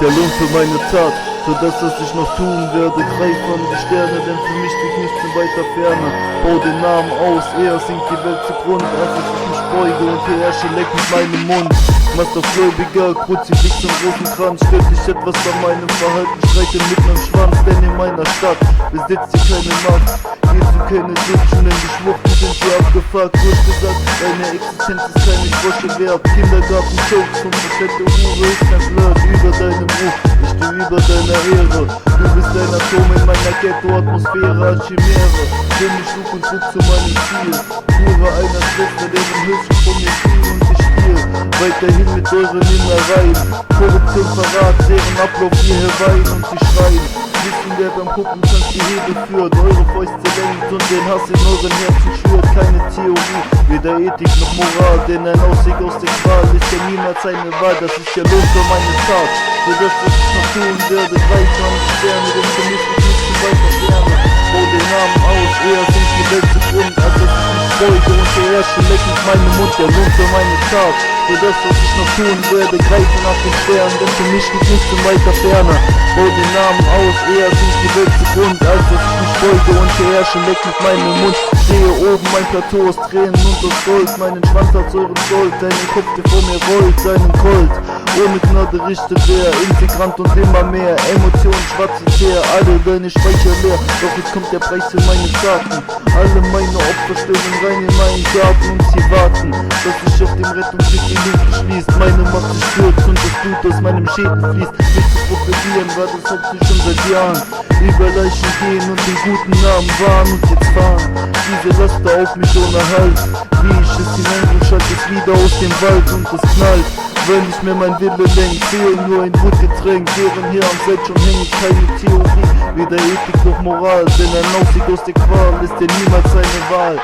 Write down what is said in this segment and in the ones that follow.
ist der Lohn für meine Tat. Für das, was ich noch tun werde, greif an die Sterne, denn für mich liegt nichts in weiter Ferne. Bau den Namen aus, eher sinkt die Welt zugrund, als dass ich mich beuge und die Ärsche leck mit meinem Mund. Mastergläubiger, Kruzifix und Rosenkranz, stört dich etwas an meinem Verhalten, streiche mit meinem Schwanz, denn in meiner Stadt besitzt ihr keine Macht. Gehst du keine Süppchen, denn die Schwuchten sind hier abgefuckt. Kurz gesagt, deine Existenz ist keine Grosche wert. Kindergarten, Jokes und versteckte Hure ist ein Flirt über deinem Ruf, ich stehe über deiner Ehre. Du bist ein Atom in meiner Ghetto-Atmosphäre als Chimäre. Bin ich Schub und Druck zu meinem Ziel. Hure einer Schwester, deren Höchsten von mir fiel und ich spiel weiterhin mit euren Innereien. Korruption, Verrat, deren Ablauf hier herein und sie schreien. Wissen, wer beim Gucken schon die Hebe führt, eure Fäuste lenkt und den Hass in euren Herzen schürt. Keine Theorie, weder Ethik noch Moral, denn ein Ausweg aus der Qual ist ja niemals eine Wahl. Das ist der Lohn für meine Tat, für das, was ich noch tun werde. Greif an die Sterne, denn für mich ist nicht zu weiter Ferne. Bau den Namen aus, eher sinkt die Welt zugrund, als dass ich mich beuge und der Ärsche leckt mit meinem Mund. Der Lohn für meine Tat, für das, was ich noch tun werde. Greife nach den Sternen, denn für mich liegt nicht zu weiter Ferne. Bau den Namen aus, eher sinkt die Welt zugrund, als dass ich mich beuge und der Ärsche leckt mit meinem Mund. Stehe oben, mein Plateau aus Tränen und aus Gold, meinen Schwanz als euren Gold, deinen Kopf, der vor mir rollt, seinen Colt. Ohne Gnade richtet er, integrant und immer mehr, Emotionen, schwarzes Teer, alle deine Speicher leer. Doch jetzt kommt der Preis für meine Taten, alle meine Opfer stürmen rein in meinen Garten und sie warten, dass ich auf dem Rettungsweg die Luke schließt. Meine Macht ist stürzt und das Blut aus meinem Schädel fließt. Nicht zu profitieren war das hoffentlich schon seit Jahren. Über Leichen gehen und den guten Namen wahren und jetzt fahren diese Laster auf mich ohne Halt. Wie ich es hinein schalte es wieder aus dem Wald und es knallt, weil nicht mehr mein Wille lenkt, fehlt nur ein Wutgetränk, deren hier am Feld schon hängt keine Theorie, weder Ethik noch Moral, denn ein Ausweg aus der Qual ist ja niemals eine Wahl.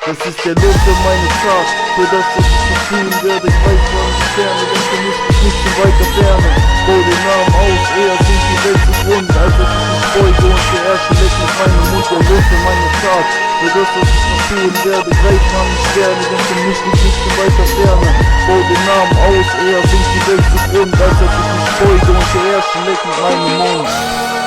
Das ist der Lohn für meine Tat, für das, was ich noch tun werde. Greif an die Sterne, denn für mich ist nicht zu weiter Ferne. Bau den Namen aus, eher sinkt die Welt zugrund, als dass ich mich beuge und der Ärsche leckt mit meinem Mund. Der Lohn für meine Tat, für das, was ich noch tun werde. Greif an die Sterne, denn für mich liegt nicht zu weiter Ferne. Bau den Namen aus, eher sinkt die Welt zugrund, als dass ich mich beuge und der Ärsche leckt mit meinem Mund.